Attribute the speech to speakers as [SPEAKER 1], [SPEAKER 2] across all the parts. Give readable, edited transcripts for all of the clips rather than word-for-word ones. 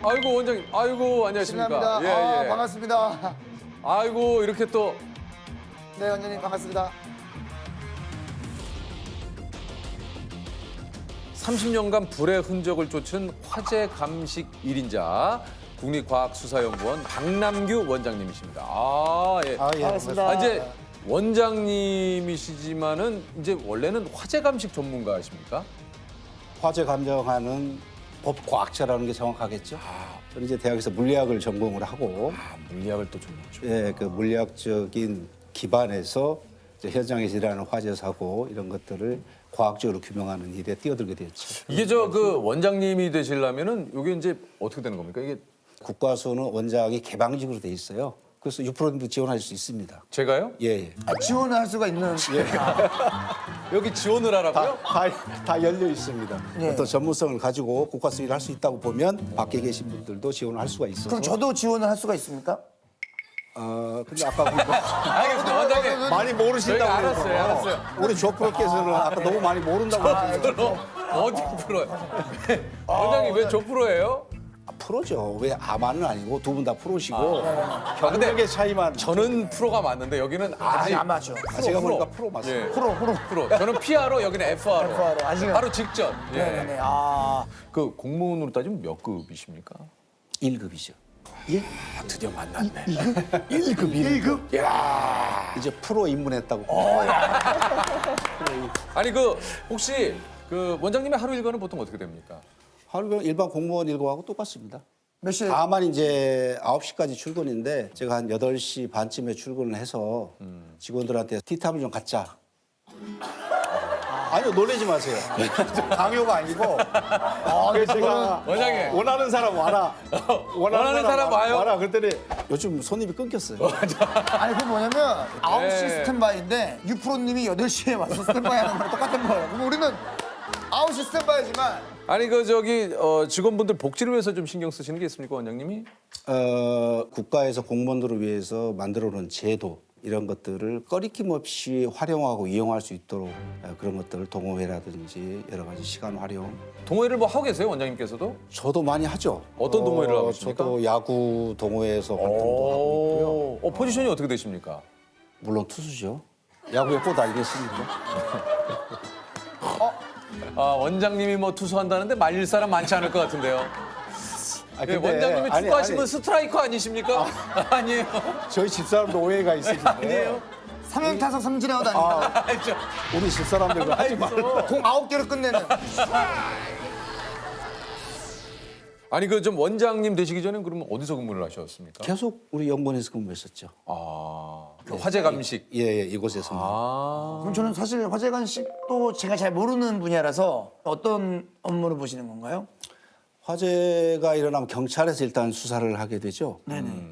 [SPEAKER 1] 아이고 원장님, 아이고 안녕하십니까?
[SPEAKER 2] 실례합니다. 반갑습니다.
[SPEAKER 1] 아이고 이렇게 또
[SPEAKER 2] 네, 원장님 반갑습니다.
[SPEAKER 1] 30년간 불의 흔적을 쫓은 화재 감식 1인자 국립과학수사연구원 박남규 원장님이십니다. 예.
[SPEAKER 2] 예, 반갑습니다.
[SPEAKER 1] 이제 원장님이시지만은 이제 원래는 화재 감식 전문가십니까?
[SPEAKER 3] 화재 감정하는 법과학자라는 게 정확하겠죠. 저는 이제 대학에서 물리학을 전공을 하고,
[SPEAKER 1] 물리학을 또 전문이죠.
[SPEAKER 3] 예, 그 물리학적인 기반에서 이제 현장에서 일어나는 화재 사고 이런 것들을 과학적으로 규명하는 일에 뛰어들게 되었죠.
[SPEAKER 1] 이게 저 그 원장님이 되시려면은 이게 이제 어떻게 되는 겁니까? 이게
[SPEAKER 3] 국과수는 원장이 개방직으로 돼 있어요. 그래서 6%도 지원할 수 있습니다.
[SPEAKER 1] 제가요?
[SPEAKER 3] 예, 예.
[SPEAKER 2] 지원을 할 수가 있는.
[SPEAKER 1] 여기 지원을 하라고요?
[SPEAKER 3] 다 열려 있습니다.
[SPEAKER 2] 예.
[SPEAKER 3] 어떤 전문성을 가지고 국과수 일을 할 수 있다고 보면 밖에 계신 분들도 지원을 할 수가 있어서.
[SPEAKER 2] 그럼 저도 지원을 할 수가 있습니까?
[SPEAKER 3] 근데 아까 보니까
[SPEAKER 1] 알겠습니다, 원장님.
[SPEAKER 3] 많이 모르신다고
[SPEAKER 1] 저희가
[SPEAKER 3] 그래서.
[SPEAKER 1] 알았어요, 알았어요.
[SPEAKER 3] 우리 조 프로께서는 아까 너무 많이 모른다고 하시죠.
[SPEAKER 1] 어디 프로요? 원장님 왜 저 프로예요?
[SPEAKER 3] 프로죠. 왜 아마는 아니고 두 분 다 프로시고
[SPEAKER 1] 근데
[SPEAKER 3] 경력의 차이만.
[SPEAKER 1] 저는 프로가 맞는데 여기는 아직
[SPEAKER 2] 안 맞죠.
[SPEAKER 3] 제가 보니까 프로 맞습니다.
[SPEAKER 1] 예.
[SPEAKER 2] 프로.
[SPEAKER 1] 저는 PR로 여기는 FR로.
[SPEAKER 2] FR로. 아직은.
[SPEAKER 1] 바로 직전. 예.
[SPEAKER 2] 네네네.
[SPEAKER 1] 그 공무원으로 따지면 몇 급이십니까?
[SPEAKER 3] 1급이죠.
[SPEAKER 1] 드디어 만났네.
[SPEAKER 3] 1급, 1급? 이제 프로 입문했다고.
[SPEAKER 1] 아니 그 혹시 그 원장님의 하루 일과는 보통 어떻게 됩니까?
[SPEAKER 3] 하루가 일반 공무원 일과하고 똑같습니다.
[SPEAKER 2] 몇 시에?
[SPEAKER 3] 다만 이제 9시까지 출근인데 제가 한 8시 반쯤에 출근을 해서 직원들한테 티탑을 좀 갖자. 아니요, 놀라지 마세요. 강요가 아니고. 그래서 제가
[SPEAKER 1] 원장님.
[SPEAKER 3] 원하는 사람 와라.
[SPEAKER 1] 원하는 사람 와요?
[SPEAKER 3] 와라. 그랬더니 요즘 손님이 끊겼어요.
[SPEAKER 2] 아니, 그건 뭐냐면 9시
[SPEAKER 1] 네.
[SPEAKER 2] 스탠바이인데 유프로님이 8시에 와서 스탠바이 하는 거랑 똑같은 거예요. 그럼 우리는 9시 스탠바이지만
[SPEAKER 1] 아니 그 저기 직원분들 복지를 위해서 좀 신경 쓰시는 게 있습니까, 원장님이?
[SPEAKER 3] 국가에서 공무원들을 위해서 만들어 놓은 제도 이런 것들을 꺼리낌 없이 활용하고 이용할 수 있도록 그런 것들을 동호회라든지 여러 가지 시간 활용.
[SPEAKER 1] 동호회를 뭐 하고 계세요, 원장님께서도?
[SPEAKER 3] 저도 많이 하죠.
[SPEAKER 1] 어떤 동호회를 하고 있습니까?
[SPEAKER 3] 저도 야구 동호회에서 활동도 하고 있고요.
[SPEAKER 1] 포지션이 어떻게 되십니까?
[SPEAKER 3] 물론 투수죠. 야구에 꽃 알겠습니까?
[SPEAKER 1] 원장님이 뭐 투수한다는데 말릴 사람 많지 않을 것 같은데요. 예,
[SPEAKER 3] 근데
[SPEAKER 1] 원장님이
[SPEAKER 3] 아니,
[SPEAKER 1] 축구하시면
[SPEAKER 3] 아니,
[SPEAKER 1] 스트라이커 아니십니까? 아니에요.
[SPEAKER 3] 저희 집사람도 오해가 있습니다.
[SPEAKER 1] 아니에요.
[SPEAKER 2] 삼형타석 삼진아웃 아닙니까?
[SPEAKER 3] 우리 집사람들과 하지 말고.
[SPEAKER 2] 공 9개를 끝내는.
[SPEAKER 1] 아니 그 좀 원장님 되시기 전에 그러면 어디서 근무를 하셨습니까?
[SPEAKER 3] 계속 우리 연구원에서 근무했었죠.
[SPEAKER 1] 그 화재 감식.
[SPEAKER 3] 예, 이곳에서.
[SPEAKER 2] 그럼 저는 사실 화재관식도 제가 잘 모르는 분야라서 어떤 업무를 보시는 건가요?
[SPEAKER 3] 화재가 일어나면 경찰에서 일단 수사를 하게 되죠.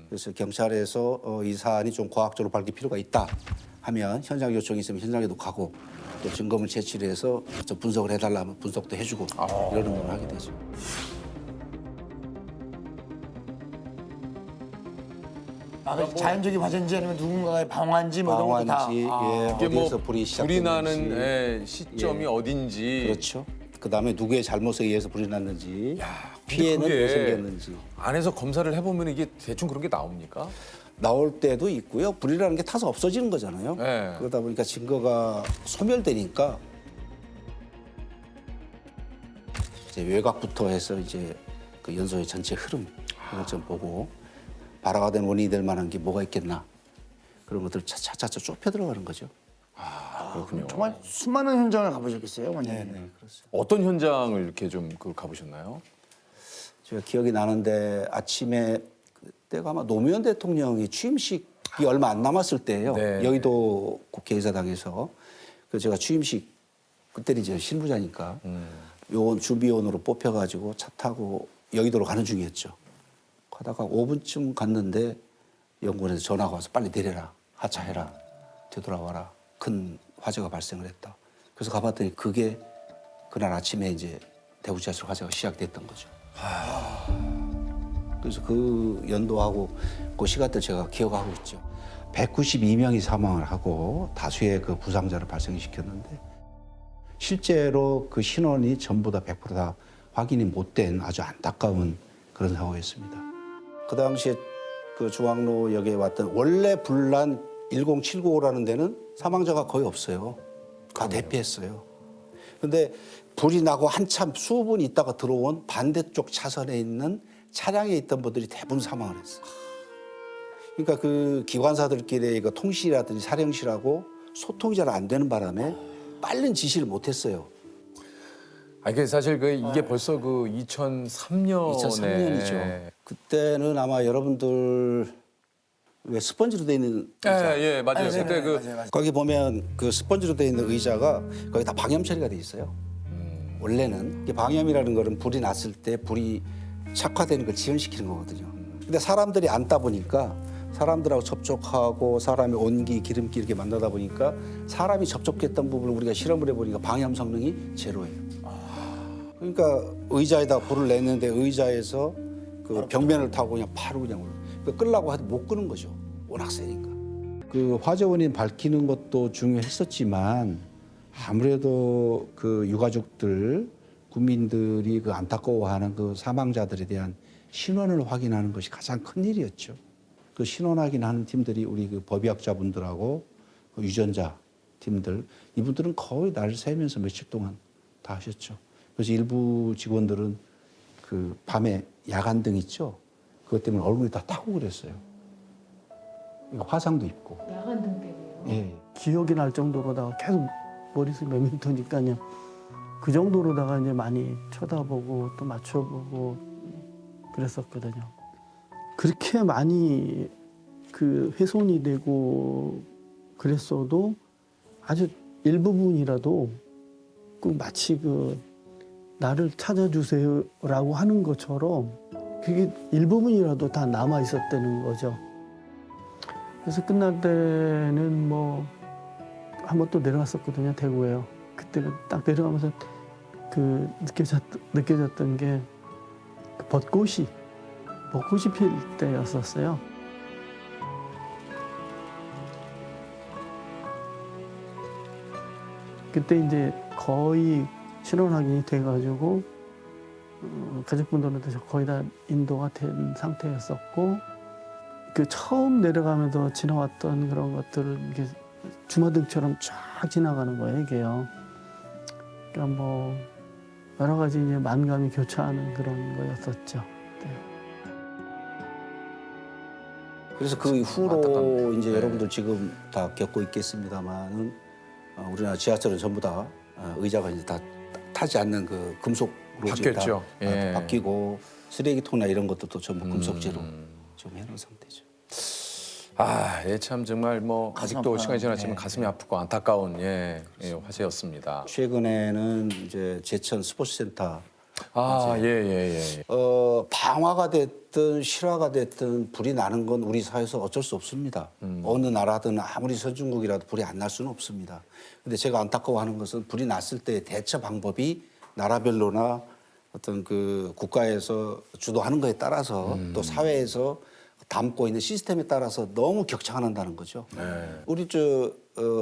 [SPEAKER 3] 그래서 경찰에서 이 사안이 좀 과학적으로 밝힐 필요가 있다 하면 현장 요청이 있으면 현장에도 가고 또 증거물 제출을 해서 좀 분석을 해달라면 분석도 해주고 이런 업무를 하게 되죠.
[SPEAKER 2] 자연적인 화재인지 아니면 누군가의 방화인지 뭐 이런 것도 다.
[SPEAKER 3] 방화인지 예,
[SPEAKER 1] 이게 뭐
[SPEAKER 3] 어디에서 불이 시작됐는지.
[SPEAKER 1] 불이 나는 시점이
[SPEAKER 3] 예.
[SPEAKER 1] 어딘지.
[SPEAKER 3] 그렇죠. 그다음에 누구의 잘못에 의해서 불이 났는지 피해는
[SPEAKER 1] 그게
[SPEAKER 3] 왜 생겼는지
[SPEAKER 1] 안에서 검사를 해보면 이게 대충 그런 게 나옵니까?
[SPEAKER 3] 나올 때도 있고요. 불이라는 게 타서 없어지는 거잖아요.
[SPEAKER 1] 네.
[SPEAKER 3] 그러다 보니까 증거가 소멸되니까 이제 외곽부터 해서 이제 그 연소의 전체 흐름 이걸 좀 보고 발화가 된 원인이 될 만한 게 뭐가 있겠나 그런 것들을 차차차 좁혀 들어가는 거죠.
[SPEAKER 1] 그렇군요.
[SPEAKER 2] 정말 수많은 현장을 가보셨겠어요, 원장님?
[SPEAKER 3] 네, 그렇습니다.
[SPEAKER 1] 어떤 현장을 이렇게 좀 가보셨나요?
[SPEAKER 3] 제가 기억이 나는데 아침에 그때가 아마 노무현 대통령이 취임식이 얼마 안 남았을 때예요.
[SPEAKER 1] 네.
[SPEAKER 3] 여의도 국회의사당에서 그 제가 취임식 그때는 이제 실무자니까 요원 준비원으로 뽑혀가지고 차 타고 여의도로 가는 중이었죠. 가다가 5분쯤 갔는데 연구원에서 전화가 와서 빨리 내려라, 하차해라, 되돌아와라. 큰 화재가 발생을 했다. 그래서 가봤더니 그게 그날 아침에 이제 대구지하철 화재가 시작됐던 거죠. 그래서 그 연도하고 그 시간대 제가 기억하고 있죠. 192명이 사망을 하고 다수의 그 부상자를 발생시켰는데 실제로 그 신원이 전부 다 100% 다 확인이 못된 아주 안타까운 그런 상황이었습니다. 그 당시에 그 중앙로역에 왔던 원래 불난 10795라는 데는 사망자가 거의 없어요. 다 대피했어요. 근데 불이 나고 한참 수분 있다가 들어온 반대쪽 차선에 있는 차량에 있던 분들이 대부분 사망을 했어요. 그러니까 그 기관사들끼리의 그 통실이라든지 사령실하고 소통이 잘 안 되는 바람에 빠른 지시를 못 했어요.
[SPEAKER 1] 그 사실 이게 벌써 그 2003년에
[SPEAKER 3] 2003년이죠. 그때는 아마 여러분들 왜 스펀지로 돼 있는 의자.
[SPEAKER 1] 예, 맞아요. 그때
[SPEAKER 2] 맞아요.
[SPEAKER 3] 거기 보면 그 스펀지로 돼 있는 의자가 거기 다 방염 처리가 돼 있어요. 원래는 이게 방염이라는 거는 불이 났을 때 불이 착화되는 걸 지연시키는 거거든요. 근데 사람들이 앉다 보니까 사람들하고 접촉하고 사람의 온기, 기름기 이렇게 만나다 보니까 사람이 접촉했던 부분을 우리가 실험을 해보니까 방염 성능이 제로예요. 그러니까 의자에다 불을 냈는데 의자에서 그 벽면을 타고 그냥 바로 그냥 끌라고 해도 못 끄는 거죠. 워낙 세니까. 그 화재 원인 밝히는 것도 중요했었지만 아무래도 그 유가족들, 국민들이 그 안타까워하는 그 사망자들에 대한 신원을 확인하는 것이 가장 큰 일이었죠. 그 신원 확인하는 팀들이 우리 그 법의학자분들하고 그 유전자 팀들, 이분들은 거의 날 새면서 며칠 동안 다 하셨죠. 그래서 일부 직원들은 그 밤에 야간등 있죠. 그것 때문에 얼굴이 다 타고 그랬어요. 그러니까 화상도 입고.
[SPEAKER 4] 야간등 때문에요?
[SPEAKER 3] 예.
[SPEAKER 4] 기억이 날 정도로다가 계속 머릿속에 맴돌니까요. 그 정도로다가 이제 많이 쳐다보고 또 맞춰보고 그랬었거든요. 그렇게 많이 그 훼손이 되고 그랬어도 아주 일부분이라도 그 마치 그 나를 찾아주세요라고 하는 것처럼 그게 일부분이라도 다 남아 있었다는 거죠. 그래서 끝날 때는 뭐 한 번 또 내려갔었거든요, 대구에요. 그때는 딱 내려가면서 그 느껴졌던 게 그 벚꽃이 필 때였었어요. 그때 이제 거의 신원 확인이 돼가지고 가족분들한테 거의 다 인도가 된 상태였었고 그 처음 내려가면서 지나왔던 그런 것들을 이게 주마등처럼 쫙 지나가는 거예요, 이게요. 그러니까 뭐 여러 가지 이제 만감이 교차하는 그런 거였었죠. 네.
[SPEAKER 3] 그래서 그 이후로
[SPEAKER 1] 안타깝네요.
[SPEAKER 3] 이제
[SPEAKER 1] 네.
[SPEAKER 3] 여러분들 지금 다 겪고 있겠습니다만은 우리나라 지하철은 전부 다 의자가 이제 다 타지 않는 그 금속으로 지금
[SPEAKER 1] 바뀌었죠.
[SPEAKER 3] 다
[SPEAKER 1] 예.
[SPEAKER 3] 바뀌고 쓰레기통이나 이런 것도 전부 금속재로 좀 해놓은 상태죠.
[SPEAKER 1] 참 정말 뭐
[SPEAKER 2] 가슴
[SPEAKER 1] 아직도
[SPEAKER 2] 아파요.
[SPEAKER 1] 시간이 지났지만 가슴이 아프고 안타까운 화제였습니다.
[SPEAKER 3] 최근에는 이제 제천 스포츠센터
[SPEAKER 1] 예.
[SPEAKER 3] 방화가 됐든 실화가 됐든 불이 나는 건 우리 사회에서 어쩔 수 없습니다. 어느 나라든 아무리 선진국이라도 불이 안 날 수는 없습니다. 근데 제가 안타까워하는 것은 불이 났을 때 대처 방법이 나라별로나 어떤 그 국가에서 주도하는 거에 따라서 또 사회에서 담고 있는 시스템에 따라서 너무 격차가 난다는 거죠. 우리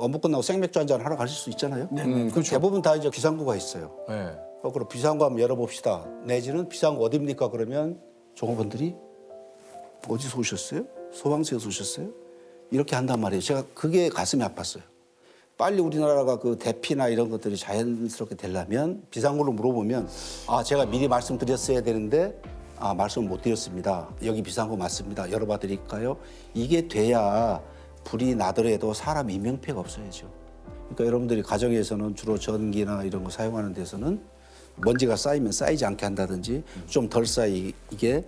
[SPEAKER 3] 업무 끝나고 생맥주 한잔 하러 가실 수 있잖아요.
[SPEAKER 1] 그렇죠.
[SPEAKER 3] 대부분 다 이제 비상구가 있어요.
[SPEAKER 1] 네.
[SPEAKER 3] 그럼 비상구 한번 열어봅시다. 내지는 비상구 어딥니까? 그러면 종업원들이 어디서 오셨어요? 소방서에서 오셨어요? 이렇게 한단 말이에요. 제가 그게 가슴이 아팠어요. 빨리 우리나라가 그 대피나 이런 것들이 자연스럽게 되려면 비상구로 물어보면 제가 미리 말씀드렸어야 되는데 말씀을 못 드렸습니다. 여기 비상구 맞습니다. 열어봐 드릴까요? 이게 돼야 불이 나더라도 사람 인명피해가 없어야죠. 그러니까 여러분들이 가정에서는 주로 전기나 이런 거 사용하는 데서는 먼지가 쌓이면 쌓이지 않게 한다든지 좀 덜 쌓이게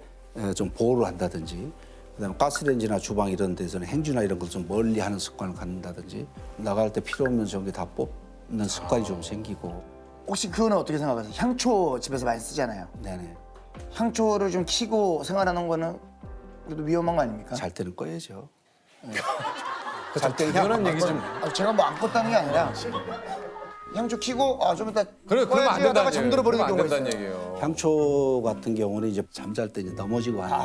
[SPEAKER 3] 좀 보호를 한다든지 그다음에 가스레인지나 주방 이런 데서는 행주나 이런 걸 좀 멀리 하는 습관을 갖는다든지 나갈 때 필요 없는 전기 다 뽑는 습관이 좀 생기고.
[SPEAKER 2] 혹시 그거는 어떻게 생각하세요? 향초 집에서 많이 쓰잖아요.
[SPEAKER 3] 네네.
[SPEAKER 2] 향초를 좀 켜고 생활하는 거는 그래도 위험한 거 아닙니까?
[SPEAKER 3] 잘 때는 꺼야죠.
[SPEAKER 1] 잘 당연한 얘기 좀.
[SPEAKER 2] 제가 뭐 안 껐다는 게 아니라 향초 켜고 좀 이따
[SPEAKER 1] 그러면
[SPEAKER 2] 꺼야지
[SPEAKER 1] 안 된다는
[SPEAKER 2] 하다가 잠들어 버리는
[SPEAKER 1] 얘기예요.
[SPEAKER 2] 경우가
[SPEAKER 1] 안
[SPEAKER 2] 있어요.
[SPEAKER 1] 된다는 얘기예요.
[SPEAKER 3] 향초 같은 경우는 이제 잠잘 때 이제 넘어지고 하는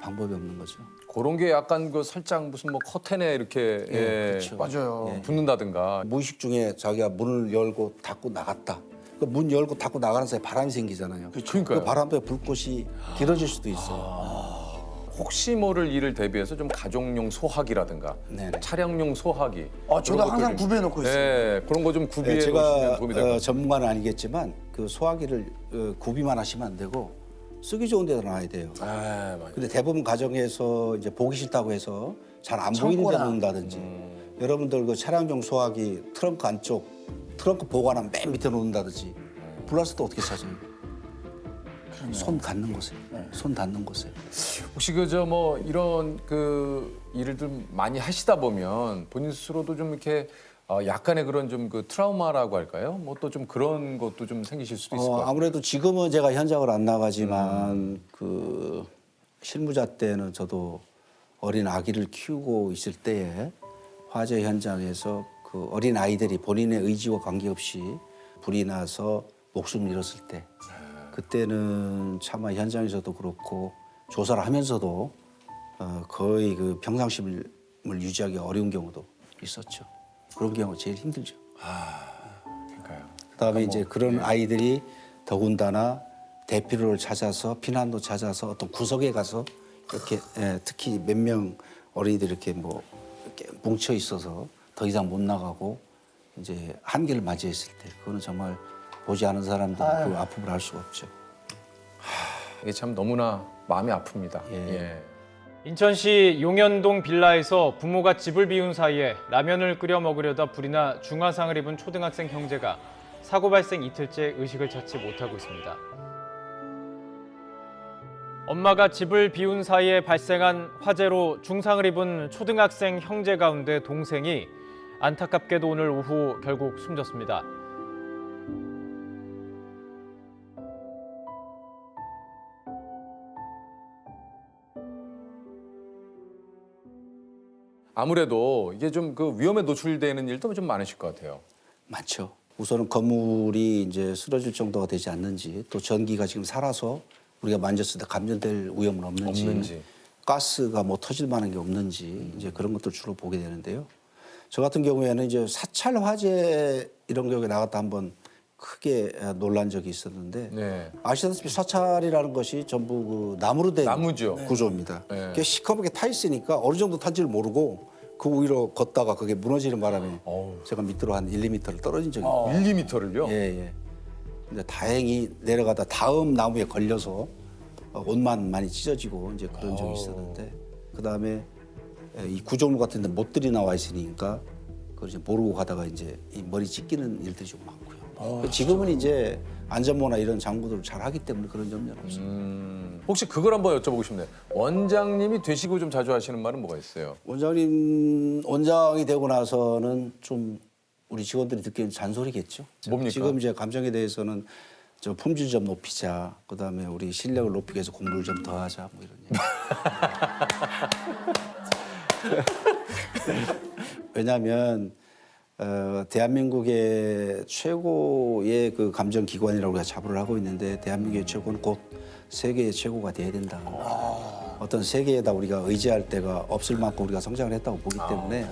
[SPEAKER 3] 방법이 없는 거죠.
[SPEAKER 1] 그런 게 약간 그 살짝 무슨 뭐 커튼에 이렇게
[SPEAKER 3] 그렇죠.
[SPEAKER 2] 맞아요.
[SPEAKER 1] 붙는다든가.
[SPEAKER 3] 무의식 중에 자기가 문을 열고 닫고 나갔다. 그 문 열고 닫고 나가는 사이에 바람이 생기잖아요.
[SPEAKER 1] 그러니까요.
[SPEAKER 3] 그 바람 때문에 불꽃이 길어질 수도 있어요.
[SPEAKER 1] 혹시 모를 일을 대비해서 좀 가족용 소화기라든가
[SPEAKER 3] 네네.
[SPEAKER 1] 차량용 소화기.
[SPEAKER 2] 저도
[SPEAKER 1] 그런
[SPEAKER 2] 항상
[SPEAKER 1] 것들 좀-
[SPEAKER 2] 구비해 놓고 있어요.
[SPEAKER 1] 네, 그런 거 좀 구비해
[SPEAKER 3] 네,
[SPEAKER 1] 놓으시면
[SPEAKER 3] 제가
[SPEAKER 1] 도움이 될 것 같아요.
[SPEAKER 3] 전문가는 아니겠지만 그 소화기를 구비만 하시면 안 되고 쓰기 좋은 데다 놔야 돼요.
[SPEAKER 1] 아, 맞아요.
[SPEAKER 3] 근데 대부분 가정에서 이제 보기 싫다고 해서 잘 안 보이는 데
[SPEAKER 2] 창고나.
[SPEAKER 3] 놓는다든지 여러분들 그 차량용 소화기 트렁크 안쪽 트렁크 보관함 맨 밑에 놓는다든지 불났을 때 어떻게 찾아요? 손 닿는 곳에 손 닿는 곳에
[SPEAKER 1] 혹시 그저 뭐 이런 그 일을 좀 많이 하시다 보면 본인 스스로도 좀 이렇게 약간의 그런 좀 그 트라우마라고 할까요? 뭐 또 좀 그런 것도 좀 생기실 수도 있을 것 같아요.
[SPEAKER 3] 아무래도 지금은 제가 현장을 안 나가지만 그 실무자 때는 저도 어린 아기를 키우고 있을 때에 화재 현장에서 그 어린 아이들이 본인의 의지와 관계없이 불이 나서 목숨을 잃었을 때 그때는 차마 현장에서도 그렇고 조사를 하면서도 거의 그 평상심을 유지하기 어려운 경우도 있었죠. 그런 경우가 제일 힘들죠.
[SPEAKER 1] 그러니까요.
[SPEAKER 3] 그다음에 이제 그런 아이들이 더군다나 대피로를 찾아서 피난로 찾아서 어떤 구석에 가서 이렇게 특히 몇 명 어린이들이 이렇게 뭐 이렇게 뭉쳐 있어서 더 이상 못 나가고 이제 한계를 맞이했을 때 그거는 정말 보지 않은 사람들은 그 아픔을 알 수가 없죠.
[SPEAKER 1] 이게 참 너무나 마음이 아픕니다.
[SPEAKER 3] 예.
[SPEAKER 1] 예.
[SPEAKER 5] 인천시 용현동 빌라에서 부모가 집을 비운 사이에 라면을 끓여 먹으려다 불이 나 중화상을 입은 초등학생 형제가 사고 발생 이틀째 의식을 찾지 못하고 있습니다. 엄마가 집을 비운 사이에 발생한 화재로 중상을 입은 초등학생 형제 가운데 동생이 안타깝게도 오늘 오후 결국 숨졌습니다.
[SPEAKER 1] 아무래도 이게 좀 그 위험에 노출되는 일도 좀 많으실 것 같아요.
[SPEAKER 3] 많죠. 우선은 건물이 이제 쓰러질 정도가 되지 않는지 또 전기가 지금 살아서 우리가 만졌을 때 감전될 위험은 없는지. 가스가 뭐 터질 만한 게 없는지 이제 그런 것들 주로 보게 되는데요. 저 같은 경우에는 이제 사찰 화재 이런 경우에 나갔다 한번 크게 놀란 적이 있었는데
[SPEAKER 1] 네.
[SPEAKER 3] 아시다시피 사찰이라는 것이 전부 그 나무로 된
[SPEAKER 1] 나무죠.
[SPEAKER 3] 구조입니다.
[SPEAKER 1] 네.
[SPEAKER 3] 그게 시커멓게 타 있으니까 어느 정도 탄지를 모르고 그 위로 걷다가 그게 무너지는 바람에 제가 밑으로 한 1, 2m를 떨어진 적이 있어요.
[SPEAKER 1] 1~2m를요?
[SPEAKER 3] 예, 예. 근데 다행히 내려가다 다음 나무에 걸려서 옷만 많이 찢어지고 이제 그런 적이 있었는데 그다음에 이 구조물 같은 데 못들이 나와 있으니까 그걸 이제 모르고 가다가 이제 이 머리 찢기는 일들이 좀 많고요. 지금은 이제 안전모나 이런 장구들을 잘 하기 때문에 그런 점은 없어요.
[SPEAKER 1] 혹시 그걸 한번 여쭤보고 싶네요. 원장님이 되시고 좀 자주 하시는 말은 뭐가 있어요?
[SPEAKER 3] 원장이 되고 나서는 좀 우리 직원들이 듣기엔 잔소리겠죠.
[SPEAKER 1] 뭡니까?
[SPEAKER 3] 지금 이제 감정에 대해서는 저 품질 좀 높이자. 그다음에 우리 실력을 높이기 위해서 공부를 좀 더 하자. 뭐 이런 얘기. 왜냐하면 대한민국의 최고의 그 감정기관이라고 우리가 자부를 하고 있는데 대한민국의 최고는 곧 세계의 최고가 돼야 된다. 어떤 세계에다 우리가 의지할 데가 없을 만큼 우리가 성장을 했다고 보기 때문에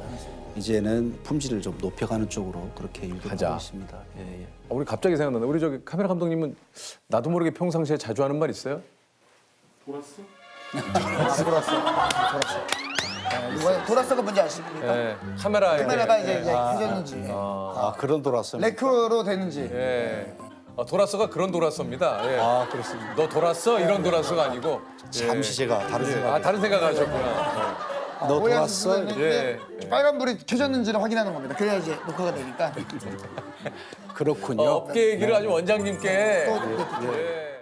[SPEAKER 3] 이제는 품질을 좀 높여가는 쪽으로 그렇게
[SPEAKER 1] 하자.
[SPEAKER 3] 유도하고 있습니다. 예, 예.
[SPEAKER 1] 우리 갑자기 생각나는데 우리 저기 카메라 감독님은 나도 모르게 평상시에 자주 하는 말 있어요?
[SPEAKER 2] 이거 돌았어가 뭔지 아십니까?
[SPEAKER 1] 예. 카메라에.
[SPEAKER 2] 카메라가 이제 켜졌는지
[SPEAKER 3] 그런 돌았어요.
[SPEAKER 2] 레크로 되는지
[SPEAKER 1] 예. 도라서가 그런 도라서입니다. 예.
[SPEAKER 3] 그렇습니다.
[SPEAKER 1] 너 돌았어? 이런 도라서가 아니고.
[SPEAKER 3] 잠시 제가 다른 생각.
[SPEAKER 1] 다른 생각 하셨구나.
[SPEAKER 3] 너
[SPEAKER 2] 오해하실
[SPEAKER 3] 돌았어?
[SPEAKER 2] 수가 있는데 빨간불이 켜졌는지를 확인하는 겁니다. 그래야 이제 녹화가 되니까
[SPEAKER 3] 그렇군요.
[SPEAKER 1] 업계 얘기를 아주 원장님께.
[SPEAKER 2] 또
[SPEAKER 1] 예.